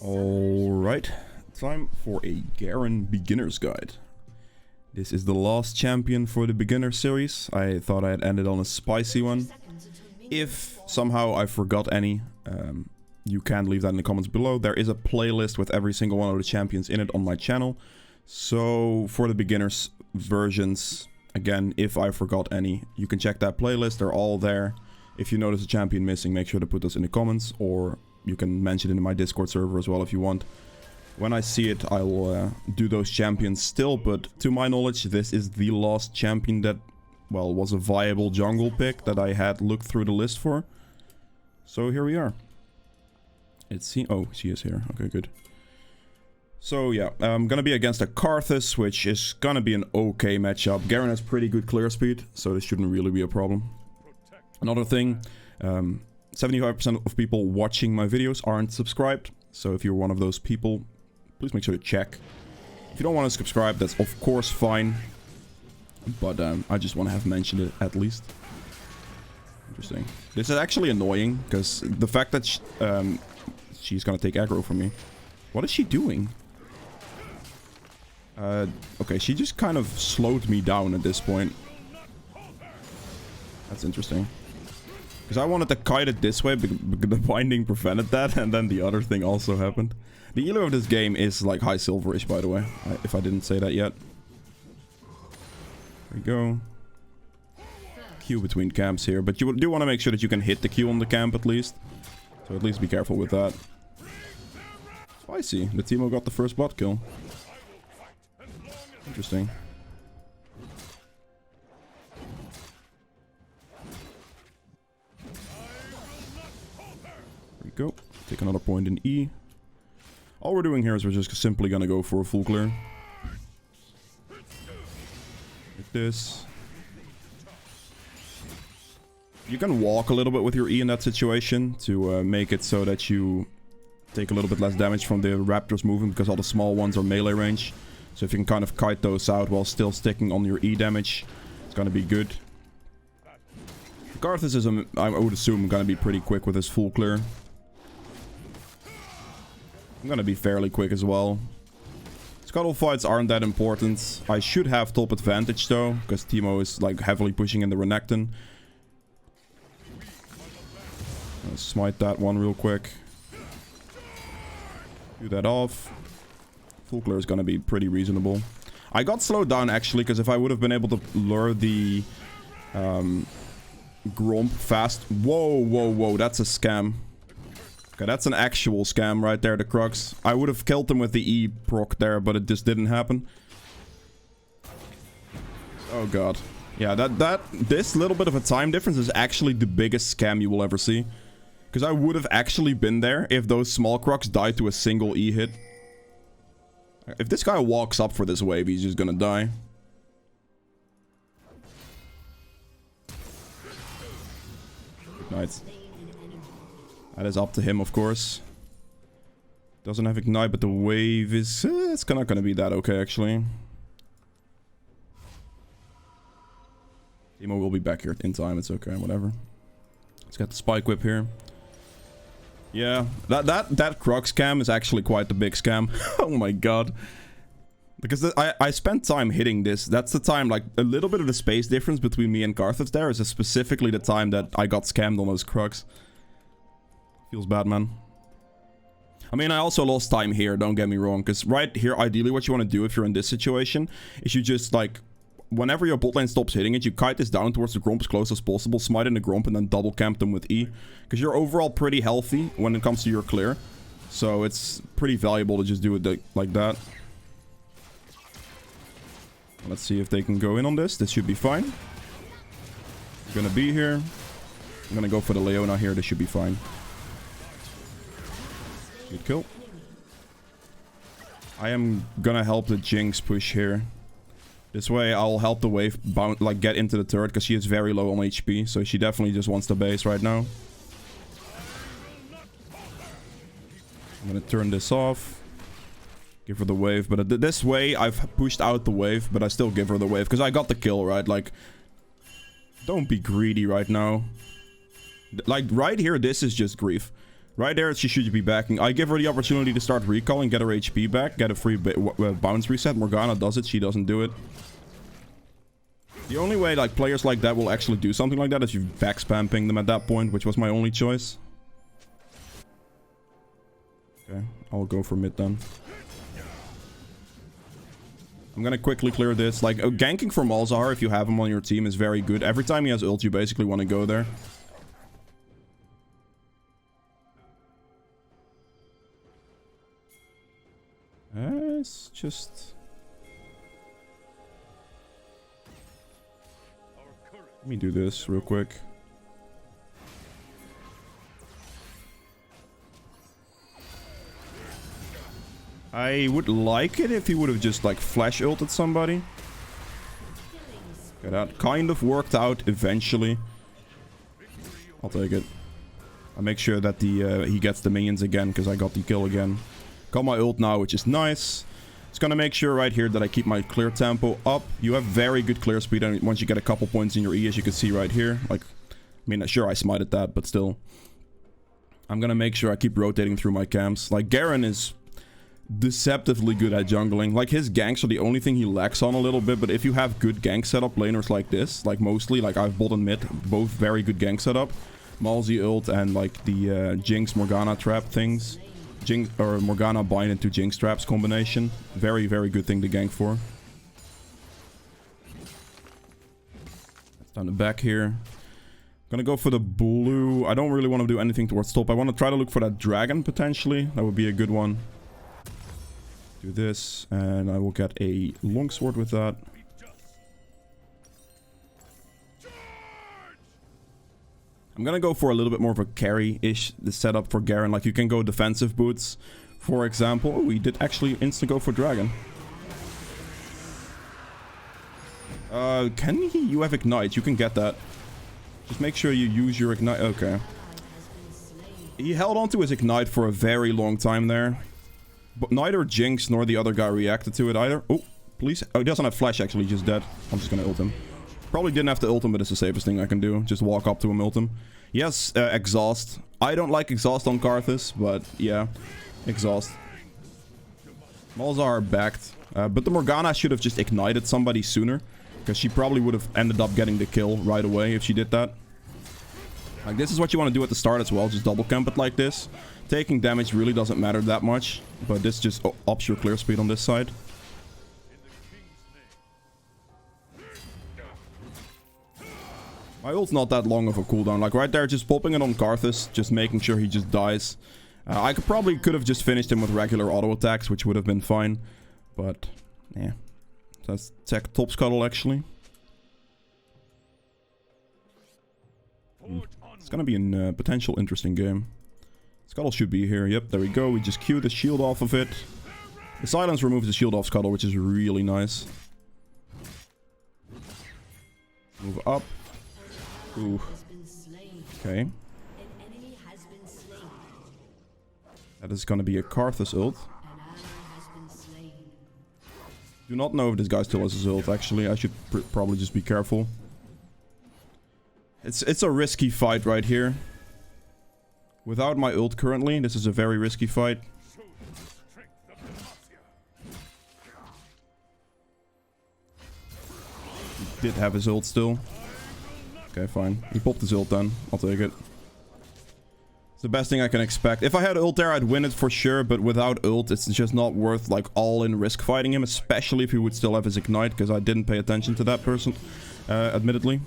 Alright, time for a Garen beginner's guide. This is the last champion for the beginner series. I thought I'd ended on a spicy one. If somehow I forgot any, you can leave that in the comments below. There is a playlist with every single one of the champions in it on my channel. So for the beginners versions, again, if I forgot any, you can check that playlist. They're all there. If you notice a champion missing, make sure to put those in the comments, or you can mention it in my Discord server as well if you want. When I see it, I will do those champions still, but to my knowledge, this is the last champion that, well, was a viable jungle pick that I had looked through the list for. So here we are. Oh, she is here. Okay, good. So yeah, I'm gonna be against a Karthus, which is gonna be an okay matchup. Garen has pretty good clear speed, so this shouldn't really be a problem. Another thing, 75% of people watching my videos aren't subscribed, so if you're one of those people, please make sure to check. If you don't want to subscribe, that's of course fine, but I just want to have mentioned it at least. Interesting. This is actually annoying, because the fact that she's gonna take aggro from me. What is she doing? Okay, she just kind of slowed me down at this point. That's interesting. Because I wanted to kite it this way, but the binding prevented that, and then the other thing also happened. The elo of this game is like high silverish, by the way, if I didn't say that yet. There we go. Q between camps here, but you do want to make sure that you can hit the Q on the camp at least. So at least be careful with that. Spicy. The Teemo got the first bot kill. Interesting. Go. Take another point in E. All we're doing here is we're just simply gonna go for a full clear. Like this. You can walk a little bit with your E in that situation to make it so that you take a little bit less damage from the raptors moving, because all the small ones are melee range. So if you can kind of kite those out while still sticking on your E damage, it's gonna be good. Karthus is, I would assume, gonna be pretty quick with his full clear. I'm gonna be fairly quick as well. Scuttle fights aren't that important. I should have top advantage though, because Teemo is like heavily pushing in the Renekton. I'll smite that one real quick. Do that off. Full clear is gonna be pretty reasonable. I got slowed down actually, because if I would have been able to lure the Gromp fast. Whoa, that's a scam. Okay, that's an actual scam right there, the Crux. I would have killed him with the E proc there, but it just didn't happen. Oh god. Yeah, this little bit of a time difference is actually the biggest scam you will ever see. Because I would have actually been there if those small Crux died to a single E hit. If this guy walks up for this wave, he's just gonna die. Ignite. That is up to him, of course. Doesn't have ignite, but the wave is... it's not gonna be that okay, actually. Teemo will be back here in time. It's okay, whatever. Let's get the spike whip here. Yeah, that Crux scam is actually quite the big scam. Oh my god. Because I spent time hitting this. That's the time, like, a little bit of the space difference between me and Karthus there is specifically the time that I got scammed on those Crux. Feels bad, man. I mean, I also lost time here, don't get me wrong. Because right here, ideally what you want to do if you're in this situation is you just, like, whenever your bot lane stops hitting it, you kite this down towards the Gromp as close as possible, smite in the Gromp, and then double camp them with E. Because you're overall pretty healthy when it comes to your clear. So it's pretty valuable to just do it like that. Let's see if they can go in on this. This should be fine. We're gonna be here. I'm gonna go for the Leona here. This should be fine. Good kill. I am gonna help the Jinx push here. This way I'll help the wave bound, like, get into the turret, because she is very low on HP, so she definitely just wants the base right now. I'm gonna turn this off. Give her the wave, but this way I've pushed out the wave, but I still give her the wave, because I got the kill, right? Like, don't be greedy right now. Like, right here, this is just grief. Right there, she should be backing. I give her the opportunity to start recalling, get her HP back, get a free bounce reset. Morgana does it, she doesn't do it. The only way like players like that will actually do something like that is you back spam ping them at that point, which was my only choice. Okay, I'll go for mid then. I'm gonna quickly clear this. Like, ganking for Malzahar, if you have him on your team, is very good. Every time he has ult, you basically want to go there. It's just... Let me do this real quick. I would like it if he would have just like flash ulted somebody. Okay, that kind of worked out eventually. I'll take it. I make sure that he gets the minions again because I got the kill again. Got my ult now, which is nice. It's gonna make sure right here that I keep my clear tempo up. You have very good clear speed, and once you get a couple points in your E, as you can see right here. Like, I mean, sure, I smited that, but still. I'm gonna make sure I keep rotating through my camps. Like, Garen is deceptively good at jungling. Like, his ganks are the only thing he lacks on a little bit, but if you have good gank setup laners like this, like mostly, like I've bot and mid, both very good gank setup. Malzy ult and like the Jinx Morgana trap things. Jinx or Morgana bind into Jinx traps combination. Very, very good thing to gank for. Down the back here. Gonna go for the blue. I don't really want to do anything towards top. I want to try to look for that dragon potentially. That would be a good one. Do this, and I will get a longsword with that. I'm gonna go for a little bit more of a carry-ish setup for Garen. Like, you can go defensive boots, for example. Oh, we did actually instant go for dragon. Can he? You have ignite. You can get that. Just make sure you use your ignite. Okay. He held on to his ignite for a very long time there. But neither Jinx nor the other guy reacted to it either. Oh, please. Oh, he doesn't have flash, actually. Just dead. I'm just gonna ult him. Probably didn't have to ult him, but it's the safest thing I can do. Just walk up to him, ult him. Yes, exhaust. I don't like exhaust on Karthus, but yeah. Exhaust. Malzahar backed. But the Morgana should have just ignited somebody sooner. Because she probably would have ended up getting the kill right away if she did that. Like, this is what you want to do at the start as well. Just double camp it like this. Taking damage really doesn't matter that much. But this just ups your clear speed on this side. My ult's not that long of a cooldown. Like, right there, just popping it on Karthus. Just making sure he just dies. I could have just finished him with regular auto attacks, which would have been fine. But, yeah. Let's check top scuttle, actually. It's gonna be a potential interesting game. Scuttle should be here. Yep, there we go. We just queue the shield off of it. The silence removes the shield off scuttle, which is really nice. Move up. Ooh. Okay. That is gonna be a Karthus ult. Do not know if this guy still has his ult, actually. I should probably just be careful. It's a risky fight right here. Without my ult currently, this is a very risky fight. He did have his ult still. Okay, fine. He popped his ult then. I'll take it. It's the best thing I can expect. If I had ult there, I'd win it for sure. But without ult, it's just not worth, like, all-in risk fighting him. Especially if he would still have his ignite. Because I didn't pay attention to that person, admittedly.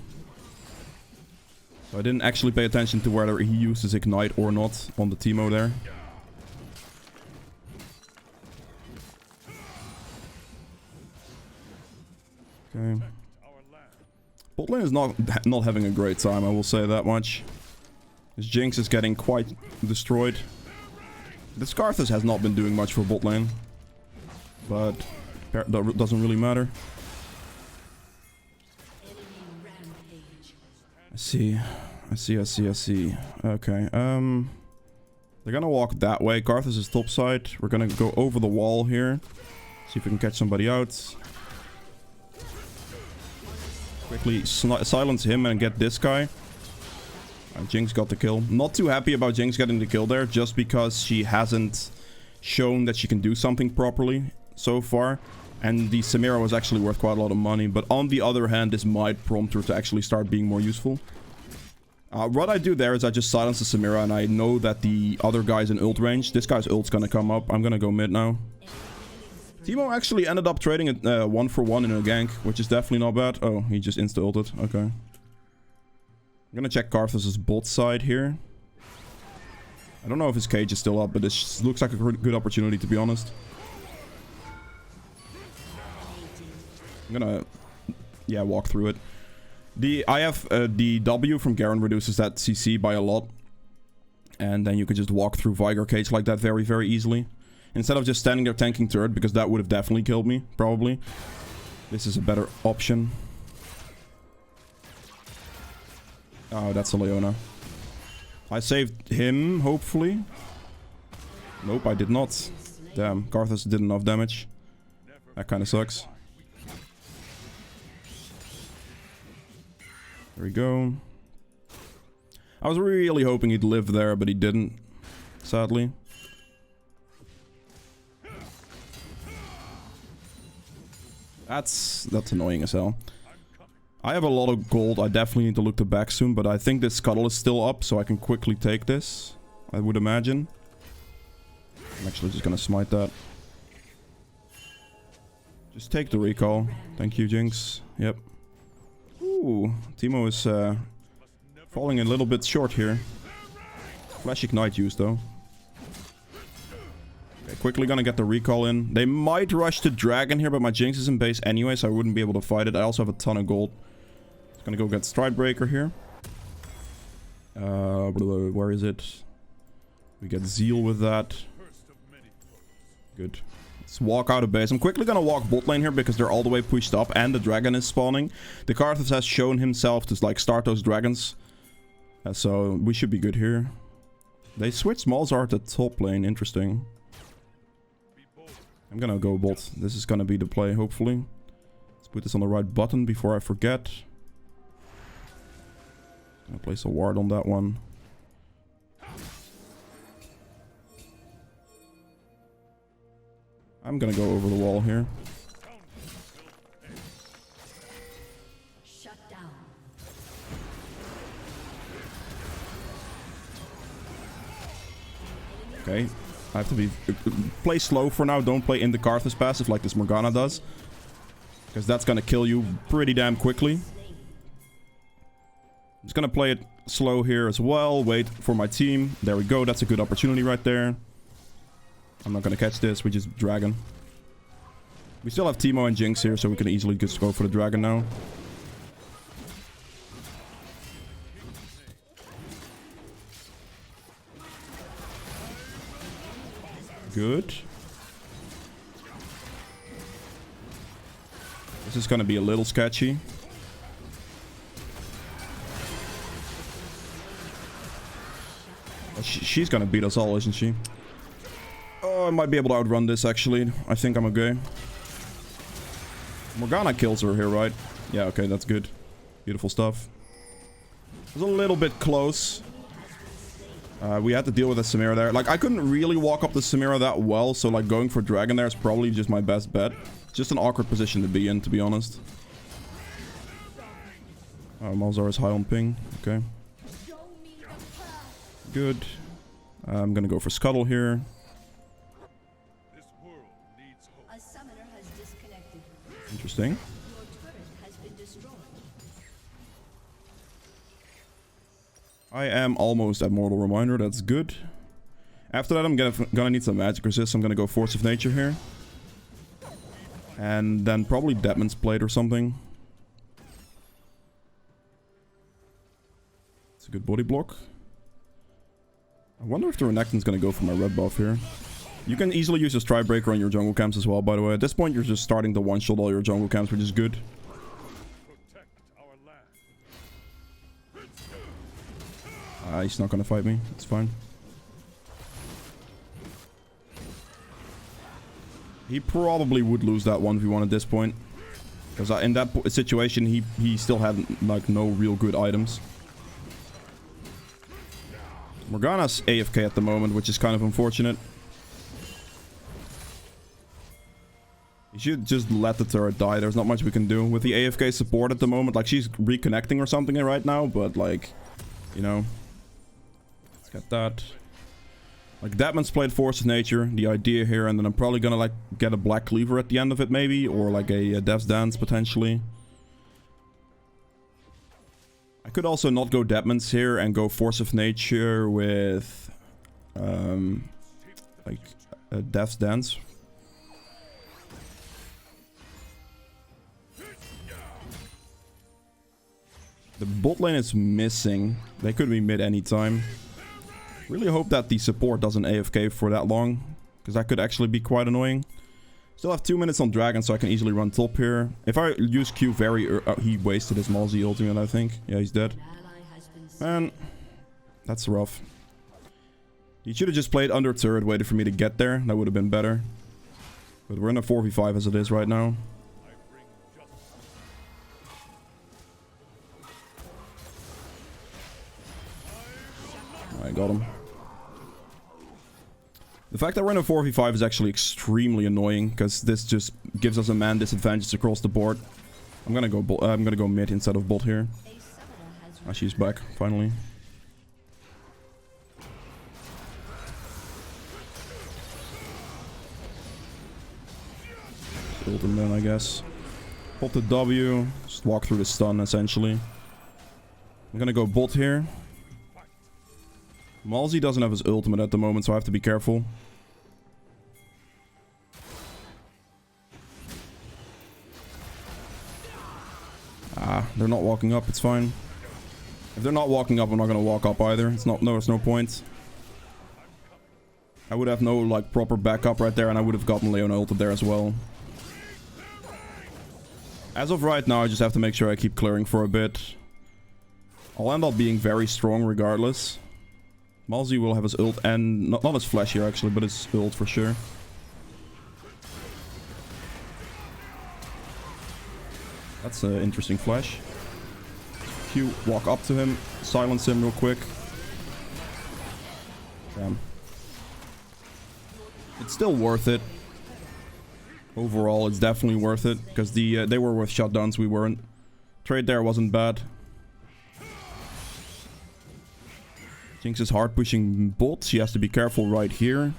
So I didn't actually pay attention to whether he used his ignite or not on the Teemo there. Okay. Bot lane is not having a great time, I will say that much. His Jinx is getting quite destroyed. This Karthus has not been doing much for bot lane. But that doesn't really matter. I see. Okay, they're gonna walk that way. Karthus is top side. We're gonna go over the wall here. See if we can catch somebody out. Quickly silence him and get this guy. Jinx got the kill. Not too happy about Jinx getting the kill there, just because she hasn't shown that she can do something properly so far. And the Samira was actually worth quite a lot of money. But on the other hand, this might prompt her to actually start being more useful. What I do there is I just silence the Samira, and I know that the other guy's in ult range. This guy's ult's gonna come up. I'm gonna go mid now. Teemo actually ended up trading it 1-for-1 in a gank, which is definitely not bad. Oh, he just insta-ulted. Okay. I'm gonna check Karthus' bot side here. I don't know if his cage is still up, but this looks like a good opportunity, to be honest. I'm gonna, yeah, walk through it. I have the W from Garen reduces that CC by a lot. And then you could just walk through Viger cage like that very, very easily. Instead of just standing there tanking turret, because that would have definitely killed me, probably. This is a better option. Oh, that's a Leona. I saved him, hopefully. Nope, I did not. Damn, Karthus did enough damage. That kind of sucks. There we go. I was really hoping he'd live there, but he didn't, sadly. That's annoying as hell. I have a lot of gold. I definitely need to look to back soon, but I think this scuttle is still up, so I can quickly take this, I would imagine. I'm actually just gonna smite that. Just take the recall. Thank you, Jinx. Yep. Ooh, Teemo is falling a little bit short here. Flash Ignite use, though. Okay, quickly gonna get the recall in. They might rush to Dragon here, but my Jinx is in base anyway, so I wouldn't be able to fight it. I also have a ton of gold. Just gonna go get Stridebreaker here. Where is it? We get Zeal with that. Good. Let's walk out of base. I'm quickly gonna walk bot lane here because they're all the way pushed up and the dragon is spawning. The Karthus has shown himself to like start those dragons. So we should be good here. They switched Malzahar to top lane. Interesting. I'm gonna go bot. This is gonna be the play, hopefully. Let's put this on the right button before I forget. Gonna place a ward on that one. I'm gonna go over the wall here. Shut down. Okay, I have to be play slow for now. Don't play in the Karthus passive like this Morgana does, because that's gonna kill you pretty damn quickly. I'm just gonna play it slow here as well. Wait for my team. There we go. That's a good opportunity right there. I'm not gonna catch this, we just dragon. We still have Teemo and Jinx here, so we can easily just go for the dragon now. Good. This is gonna be a little sketchy. She's gonna beat us all, isn't she? Oh, I might be able to outrun this, actually. I think I'm okay. Morgana kills her here, right? Yeah, okay, that's good. Beautiful stuff. It was a little bit close. We had to deal with a Samira there. Like, I couldn't really walk up the Samira that well, so, like, going for Dragon there is probably just my best bet. Just an awkward position to be in, to be honest. Oh, Malzahar is high on ping. Okay. Good. I'm gonna go for Scuttle here. Interesting. I am almost at Mortal Reminder. That's good. After that, I'm gonna need some magic resist. I'm gonna go Force of Nature here. And then probably Deadman's Plate or something. It's a good body block. I wonder if the Renekton's gonna go for my red buff here. You can easily use a Stridebreaker on your jungle camps as well, by the way. At this point, you're just starting to one-shot all your jungle camps, which is good. He's not gonna fight me. It's fine. He probably would lose that 1v1 at this point. Because in that situation, he still had, like, no real good items. Morgana's AFK at the moment, which is kind of unfortunate. You should just let the turret die. There's not much we can do with the AFK support at the moment. Like, she's reconnecting or something right now, but like, you know. Let's get that. Like, Deadman's played Force of Nature, the idea here, and then I'm probably gonna like get a Black Cleaver at the end of it maybe, or like a Death's Dance potentially. I could also not go Deadman's here and go Force of Nature with like a Death's Dance. The bot lane is missing. They could be mid anytime. Really hope that the support doesn't AFK for that long, because that could actually be quite annoying. Still have 2 minutes on Dragon, so I can easily run top here. If I use Q very he wasted his Malzy ultimate, I think. Yeah, he's dead. Man, that's rough. He should have just played under turret, waited for me to get there. That would have been better. But we're in a 4v5 as it is right now. I got him. The fact that we're in a 4v5 is actually extremely annoying, because this just gives us a man disadvantage across the board. I'm gonna go mid instead of bot here. Ah, she's back finally. Ult him then, I guess. Hold the W, just walk through the stun essentially. I'm gonna go bot here. Malzy doesn't have his ultimate at the moment, so I have to be careful. Ah, they're not walking up, it's fine. If they're not walking up, I'm not gonna walk up either. It's no point. I would have no like proper backup right there, and I would have gotten Leona ulted there as well. As of right now, I just have to make sure I keep clearing for a bit. I'll end up being very strong regardless. Malzy will have his ult, and not his flash here actually, but his ult for sure. That's an interesting flash. Q, walk up to him, silence him real quick. Damn. It's still worth it. Overall, it's definitely worth it, because they were worth shutdowns, we weren't. Trade there wasn't bad. Jinx is hard pushing bot. She has to be careful right here.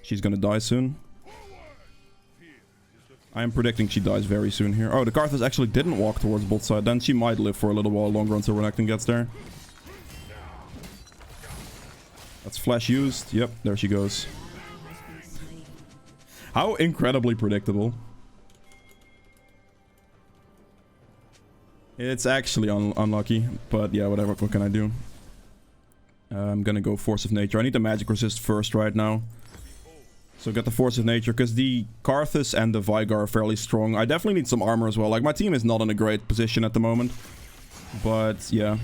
She's gonna die soon. I am predicting she dies very soon here. Oh, the Karthus actually didn't walk towards bot side. Then she might live for a little while longer until Renekton gets there. That's flash used. Yep, there she goes. How incredibly predictable. It's actually unlucky, but yeah, whatever. What can I do? I'm gonna go Force of Nature. I need the magic resist first right now. So get the Force of Nature, because the Karthus and the Veigar are fairly strong. I definitely need some armor as well. Like, my team is not in a great position at the moment. But, yeah.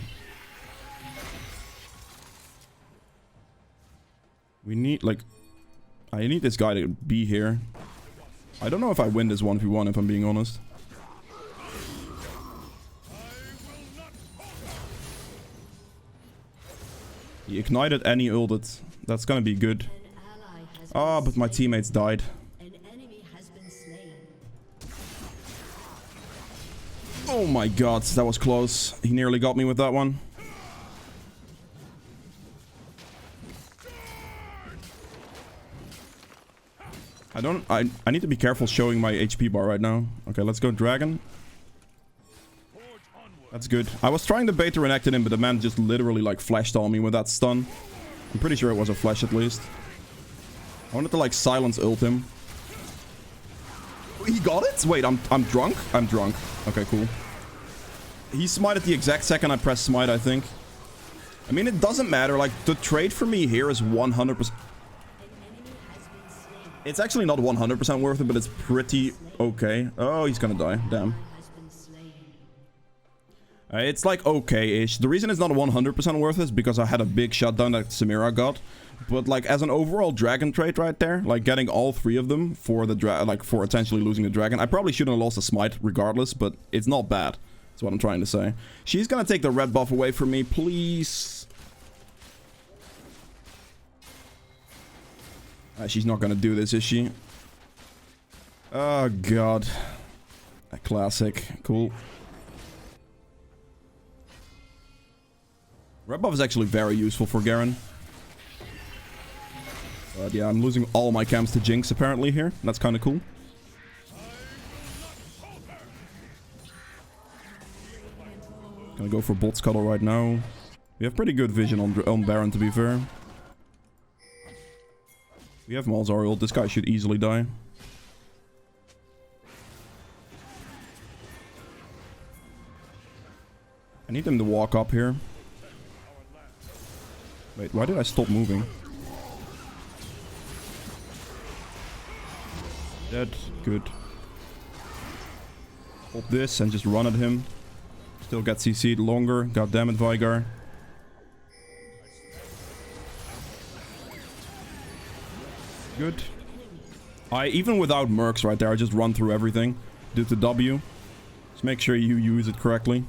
We need, like... I need this guy to be here. I don't know if I win this 1v1, if I'm being honest. He ignited and he ulted. That's gonna be good. Oh, but my teammates died. Oh my god, that was close. He nearly got me with that one. I need to be careful showing my HP bar right now. Okay, let's go Dragon. That's good. I was trying to bait the Renekton in, but the man just literally like flashed on me with that stun. I'm pretty sure it was a flash at least. I wanted to like silence ult him. He got it? Wait, I'm drunk? I'm drunk. Okay, cool. He smited the exact second I pressed smite, I think. I mean, it doesn't matter. Like, the trade for me here is 100%. It's actually not 100% worth it, but it's pretty okay. Oh, he's gonna die. Damn. It's like okay-ish. The reason it's not 100% worth it is because I had a big shutdown that Samira got. But like as an overall dragon trade right there, like getting all three of them for the for essentially losing the dragon. I probably shouldn't have lost a smite regardless, but it's not bad. That's what I'm trying to say. She's gonna take the red buff away from me, please. She's not gonna do this, is she? Oh, God. A classic. Cool. Red buff is actually very useful for Garen. But yeah, I'm losing all my camps to Jinx apparently here. That's kind of cool. Gonna go for Bolt Scuttle right now. We have pretty good vision on Baron, to be fair. We have Malzar ult. This guy should easily die. I need him to walk up here. Wait, why did I stop moving? Dead. Good. Hold this and just run at him. Still get CC'd longer. God damn it, Vigar. Good. Even without mercs right there, I just run through everything. Do the W. Just make sure you use it correctly.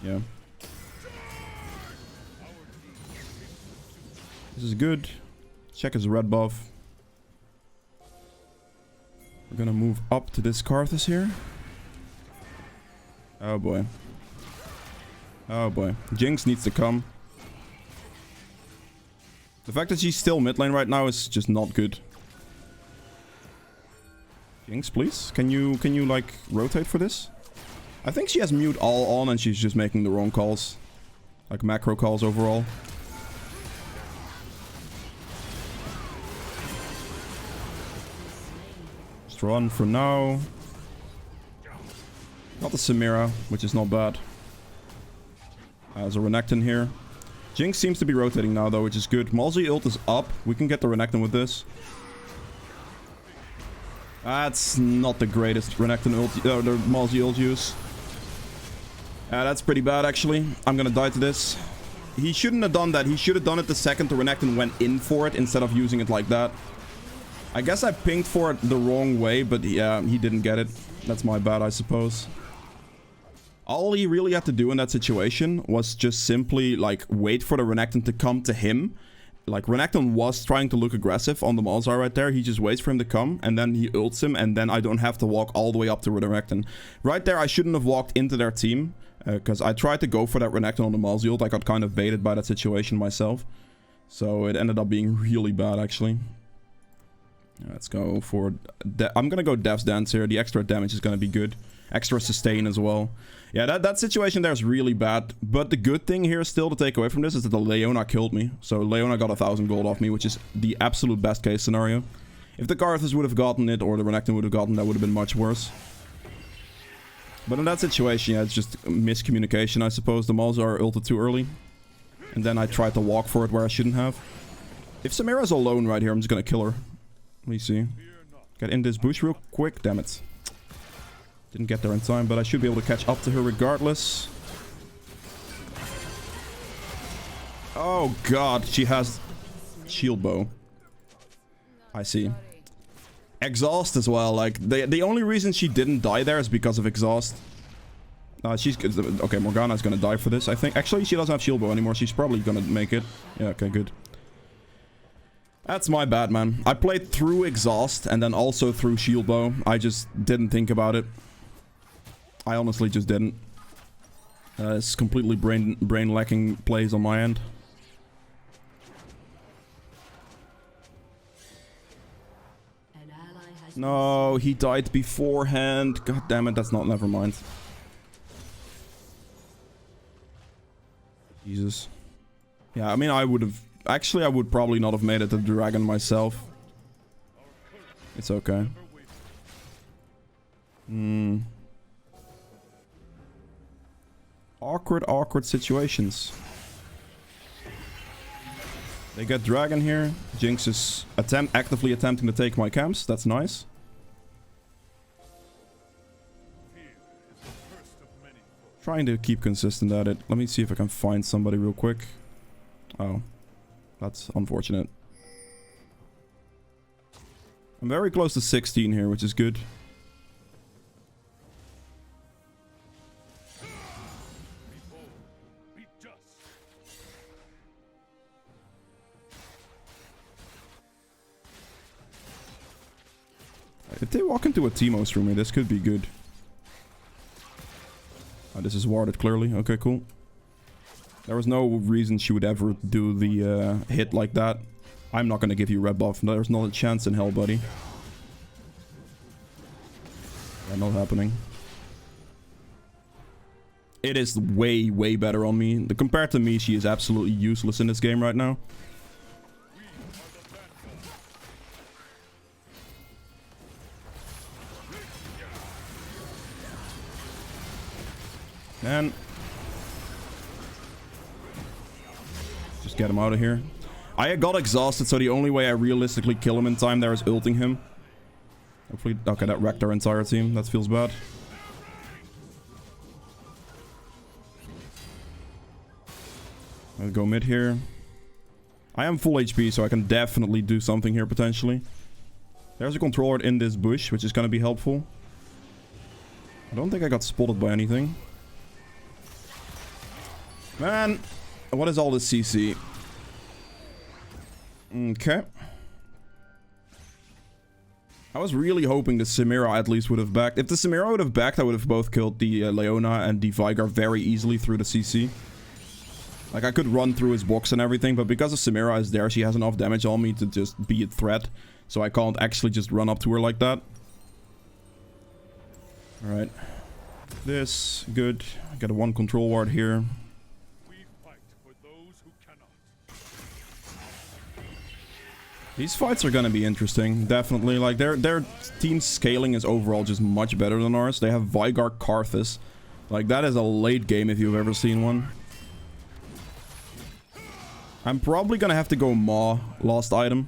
Yeah. This is good. Check his red buff. We're gonna move up to this Karthus here. Oh boy. Oh boy. Jinx needs to come. The fact that she's still mid lane right now is just not good. Jinx, please. Can you like rotate for this? I think she has mute all on and she's just making the wrong calls. Like macro calls overall. Just run for now. Got the Samira, which is not bad. There's a Renekton here. Jinx seems to be rotating now though, which is good. Malzar ult is up. We can get the Renekton with this. That's not the greatest Renekton ult, the Malzar ult use. That's pretty bad actually. I'm gonna die to this. He shouldn't have done that. He should have done it the second the Renekton went in for it instead of using it like that. I guess I pinged for it the wrong way, but yeah, he didn't get it. That's my bad, I suppose. All he really had to do in that situation was just simply, like, wait for the Renekton to come to him. Like, Renekton was trying to look aggressive on the Malzar right there. He just waits for him to come, and then he ults him, and then I don't have to walk all the way up to the Renekton. Right there, I shouldn't have walked into their team, because I tried to go for that Renekton on the Malzar ult. I got kind of baited by that situation myself. So it ended up being really bad, actually. Let's go for... I'm gonna go Death's Dance here. The extra damage is gonna be good. Extra sustain as well. Yeah, that situation there is really bad. But the good thing here still to take away from this is that the Leona killed me. So Leona got 1,000 gold off me, which is the absolute best case scenario. If the Karthus would have gotten it, or the Renekton would have gotten, that would have been much worse. But in that situation, yeah, it's just miscommunication, I suppose. The Malzar ulted too early. And then I tried to walk for it where I shouldn't have. If Samira's alone right here, I'm just gonna kill her. Let me see. Get in this bush real quick. Damn it. Didn't get there in time, but I should be able to catch up to her regardless. Oh god, she has shield bow. I see. Exhaust as well. Like, the only reason she didn't die there is because of exhaust. She's... Okay, Morgana's gonna die for this, I think. Actually, she doesn't have shield bow anymore. She's probably gonna make it. Yeah, okay, good. That's my bad, man. I played through exhaust and then also through shield bow. I just didn't think about it. I honestly just didn't. It's completely brain lacking plays on my end. No, he died beforehand. God damn it, that's not... Never mind. Jesus. Yeah, I mean, I would have... Actually, I would probably not have made it to the dragon myself. It's okay. Awkward situations. They get dragon here. Jinx is actively attempting to take my camps. That's nice. Trying to keep consistent at it. Let me see if I can find somebody real quick. Oh. That's unfortunate. I'm very close to 16 here, which is good. If they walk into a Teemos from me, this could be good. Oh, this is warded clearly. Okay, cool. There was no reason she would ever do the hit like that. I'm not going to give you red buff. There's not a chance in hell, buddy. Yeah, not happening. It is way, way better on me. Compared to me, she is absolutely useless in this game right now. And just get him out of here. I got exhausted, so the only way I realistically kill him in time there is ulting him. Hopefully, okay, that wrecked our entire team. That feels bad. I'll go mid here. I am full HP, so I can definitely do something here potentially. There's a controller in this bush, which is going to be helpful. I don't think I got spotted by anything. Man, what is all this CC? Okay. I was really hoping the Samira at least would have backed. If the Samira would have backed, I would have both killed the Leona and the Veigar very easily through the CC. Like, I could run through his box and everything, but because the Samira is there, she has enough damage on me to just be a threat. So I can't actually just run up to her like that. Alright. This, good. I got a 1 control ward here. These fights are gonna be interesting, definitely. Like, their team scaling is overall just much better than ours. They have Veigar Karthus. Like, that is a late game if you've ever seen one. I'm probably gonna have to go Maw, last item.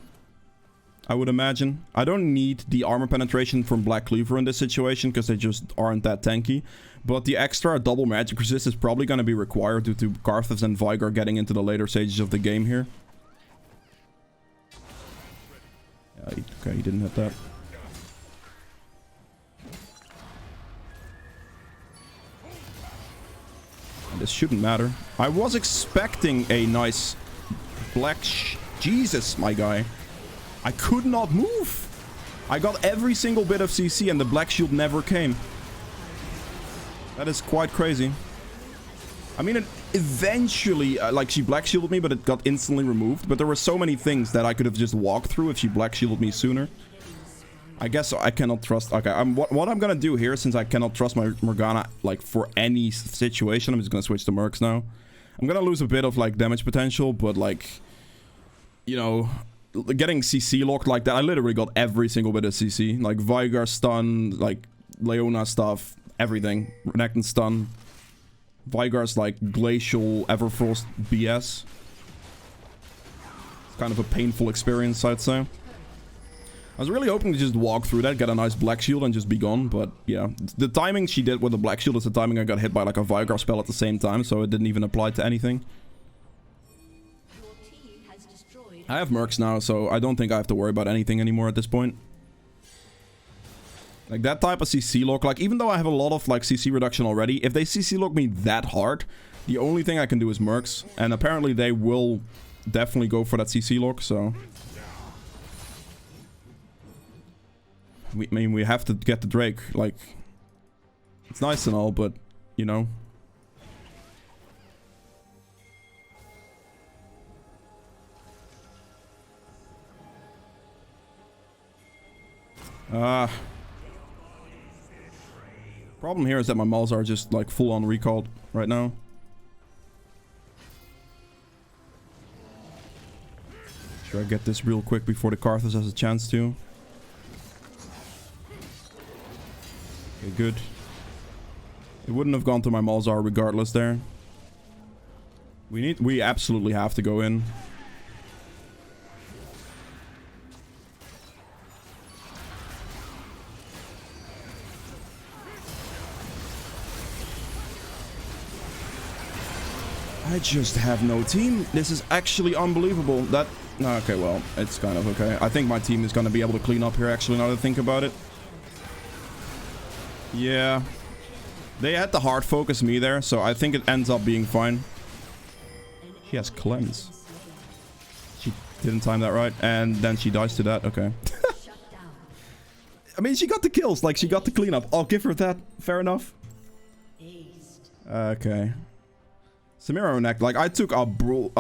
I would imagine. I don't need the armor penetration from Black Cleaver in this situation, because they just aren't that tanky. But the extra double magic resist is probably gonna be required due to Karthus and Veigar getting into the later stages of the game here. Okay, he didn't hit that. And this shouldn't matter. I was expecting a nice black Jesus, my guy. I could not move. I got every single bit of CC and the black shield never came. That is quite crazy. I mean, it eventually, like, she black shielded me, but it got instantly removed. But there were so many things that I could have just walked through if she black shielded me sooner. I guess I cannot trust. Okay, what I'm gonna do here, since I cannot trust my Morgana, like, for any situation, I'm just gonna switch to Mercs now. I'm gonna lose a bit of, like, damage potential, but, like, you know, getting CC locked like that, I literally got every single bit of CC. Like, Veigar stun, like, Leona stuff, everything. Renekton stun. Veigar's like glacial Everfrost BS. It's kind of a painful experience, I'd say. I was really hoping to just walk through that, get a nice black shield and just be gone, but yeah. The timing she did with the black shield is the timing I got hit by like a Veigar spell at the same time, so it didn't even apply to anything. I have Mercs now, so I don't think I have to worry about anything anymore at this point. Like, that type of CC lock, like, even though I have a lot of, like, CC reduction already, if they CC lock me that hard, the only thing I can do is Mercs. And apparently they will definitely go for that CC lock, so... I mean, we have to get the Drake, like... It's nice and all, but, you know... Problem here is that my Mauls are just like full on recalled right now. Should I get this real quick before the Karthus has a chance to? Okay, good. It wouldn't have gone to my Malzar regardless there. We absolutely have to go in. I just have no team. This is actually unbelievable. That... Okay, well, it's kind of okay. I think my team is going to be able to clean up here, actually, now that I think about it. Yeah. They had to hard focus me there, so I think it ends up being fine. She has cleanse. She didn't time that right, and then she dies to that. Okay. I mean, she got the kills. Like, she got the cleanup. I'll give her that. Fair enough. Okay. Samira neck. Like, I took a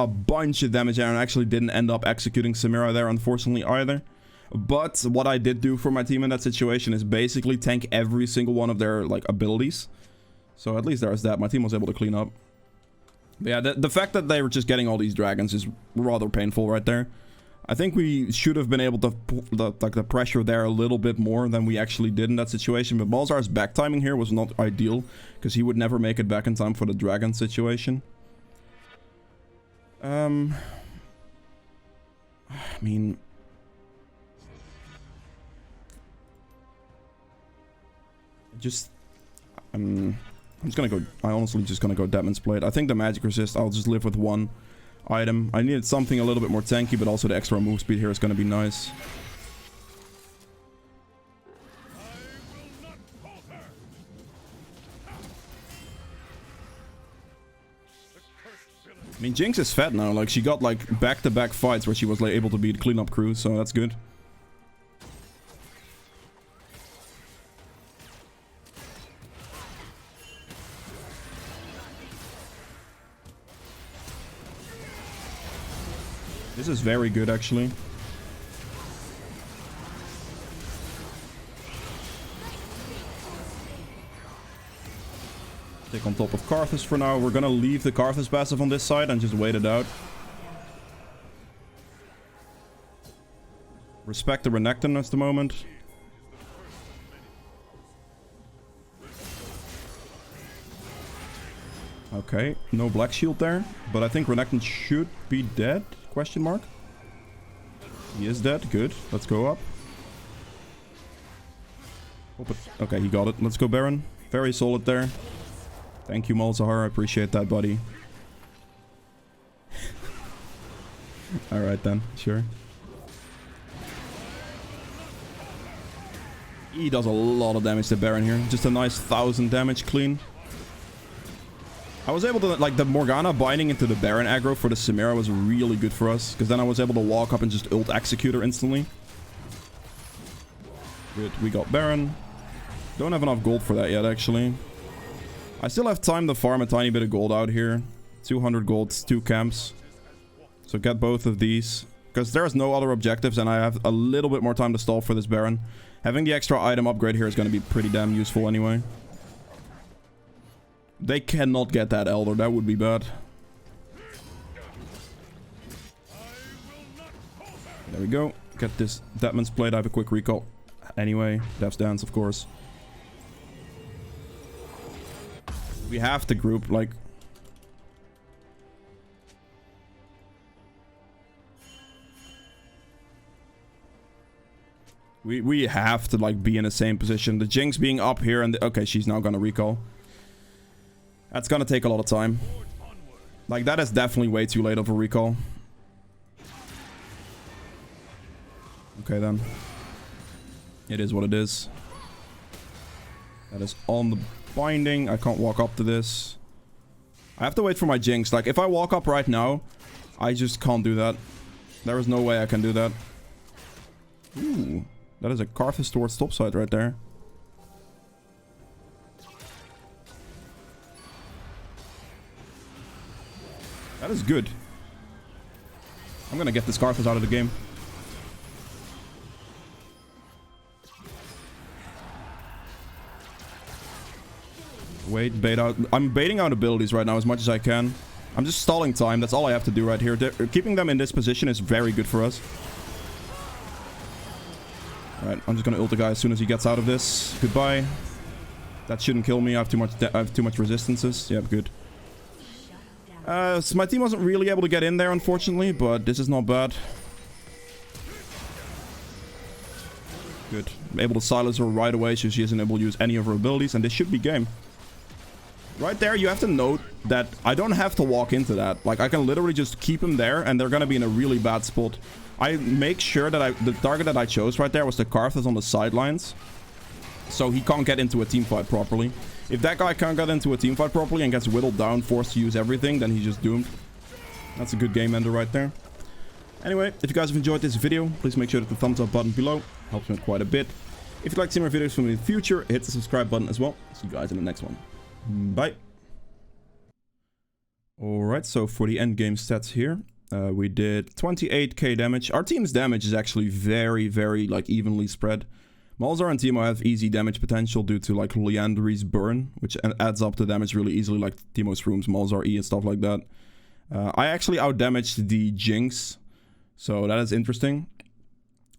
bunch of damage there and actually didn't end up executing Samira there, unfortunately, either. But what I did do for my team in that situation is basically tank every single one of their, like, abilities. So at least there's that. My team was able to clean up. But yeah, the fact that they were just getting all these dragons is rather painful right there. I think we should have been able to the pressure there a little bit more than we actually did in that situation. But Balzar's back timing here was not ideal, because he would never make it back in time for the dragon situation. I mean, I'm just gonna go. I honestly just gonna go Deadman's Blade. I think the magic resist, I'll just live with one item. I needed something a little bit more tanky, but also the extra move speed here is gonna be nice. I mean, Jinx is fat now. Like, she got like back-to-back fights where she was like able to beat cleanup crew, so that's good. This is very good, actually. Take on top of Karthus for now. We're gonna leave the Karthus passive on this side and just wait it out. Respect the Renekton at the moment. Okay, no black shield there, but I think Renekton should be dead? Question mark. He is dead. Good. Let's go up. Okay, he got it. Let's go Baron. Very solid there. Thank you, Malzahar. I appreciate that, buddy. Alright then. Sure. He does a lot of damage to Baron here. Just a nice 1000 damage clean. I was able to, like, the Morgana binding into the Baron aggro for the Samira was really good for us. Because then I was able to walk up and just ult Executor instantly. Good, we got Baron. Don't have enough gold for that yet, actually. I still have time to farm a tiny bit of gold out here. 200 gold, 2 camps. So get both of these. Because there's no other objectives and I have a little bit more time to stall for this Baron. Having the extra item upgrade here is going to be pretty damn useful anyway. They cannot get that Elder. That would be bad. There we go. Get this Deadman's Blade. I have a quick recall. Anyway, Death's Dance, of course. We have to group, like... We have to, like, be in the same position. The Jinx being up here and... Okay, she's now gonna recall. That's gonna take a lot of time. Like, that is definitely way too late of a recall. Okay, then. It is what it is. That is on the binding. I can't walk up to this. I have to wait for my Jinx. Like, if I walk up right now, I just can't do that. There is no way I can do that. Ooh. That is a Karthus towards topside right there. That is good. I'm gonna get this Karthus out of the game. Wait, bait out. I'm baiting out abilities right now as much as I can. I'm just stalling time. That's all I have to do right here. Keeping them in this position is very good for us. Alright, I'm just gonna ult the guy as soon as he gets out of this. Goodbye. That shouldn't kill me. I have too much resistances. Yep, good. So my team wasn't really able to get in there, unfortunately, but this is not bad. Good. I'm able to silence her right away so she isn't able to use any of her abilities, and this should be game. Right there, you have to note that I don't have to walk into that. Like, I can literally just keep him there, and they're gonna be in a really bad spot. I make sure that the target that I chose right there was the Karthus on the sidelines, so he can't get into a team fight properly. If that guy can't get into a team fight properly and gets whittled down, forced to use everything, then he's just doomed. That's a good game ender right there. Anyway, if you guys have enjoyed this video, please make sure to hit the thumbs up button below. Helps me out quite a bit. If you'd like to see more videos from me in the future, hit the subscribe button as well. See you guys in the next one. Bye. Alright, so for the end game stats here, we did 28k damage. Our team's damage is actually very, very like evenly spread. Malzahar and Teemo have easy damage potential due to like Liandry's burn, which adds up the damage really easily, like Teemo's Rooms, Malzahar E and stuff like that. I actually outdamaged the Jinx, so that is interesting.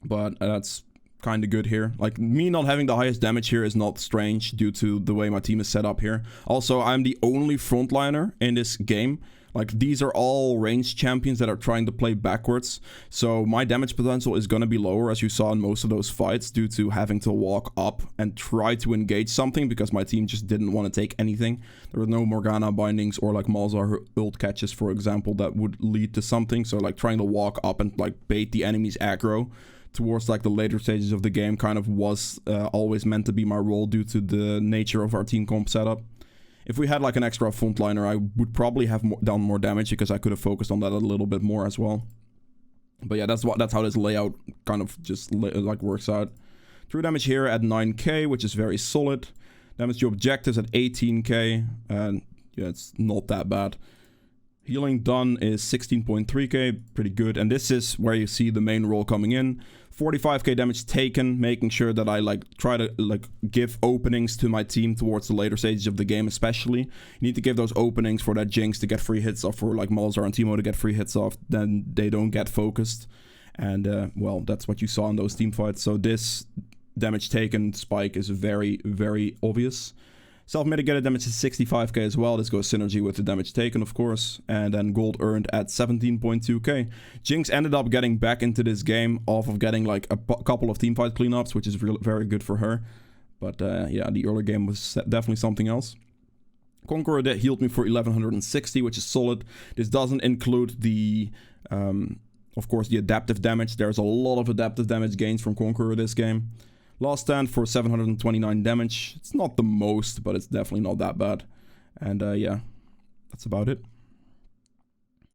But that's kind of good here. Like, me not having the highest damage here is not strange due to the way my team is set up here. Also, I'm the only frontliner in this game. Like, these are all ranged champions that are trying to play backwards. So my damage potential is going to be lower, as you saw in most of those fights, due to having to walk up and try to engage something because my team just didn't want to take anything. There were no Morgana bindings or like Malzahar ult catches, for example, that would lead to something. So like trying to walk up and like bait the enemy's aggro towards like the later stages of the game kind of was always meant to be my role due to the nature of our team comp setup. If we had like an extra frontliner, I would probably have done more damage because I could have focused on that a little bit more as well. But yeah, that's how this layout kind of just like works out. True damage here at 9k, which is very solid. Damage to objectives at 18k, and yeah, it's not that bad. Healing done is 16.3k, pretty good. And this is where you see the main role coming in. 45k damage taken, making sure that I like try to like give openings to my team towards the later stages of the game especially. You need to give those openings for that Jinx to get free hits off, for like Malzahar and Teemo to get free hits off, then they don't get focused. And well, that's what you saw in those team fights. So this damage taken spike is very, very obvious. Self-mitigated damage is 65k as well. This goes synergy with the damage taken, of course. And then gold earned at 17.2k. Jinx ended up getting back into this game off of getting like a couple of teamfight cleanups, which is very good for her. But yeah, the early game was definitely something else. Conqueror that healed me for 1160, which is solid. This doesn't include the, of course, the adaptive damage. There's a lot of adaptive damage gains from Conqueror this game. Last stand for 729 damage. It's not the most, but it's definitely not that bad. And yeah, that's about it.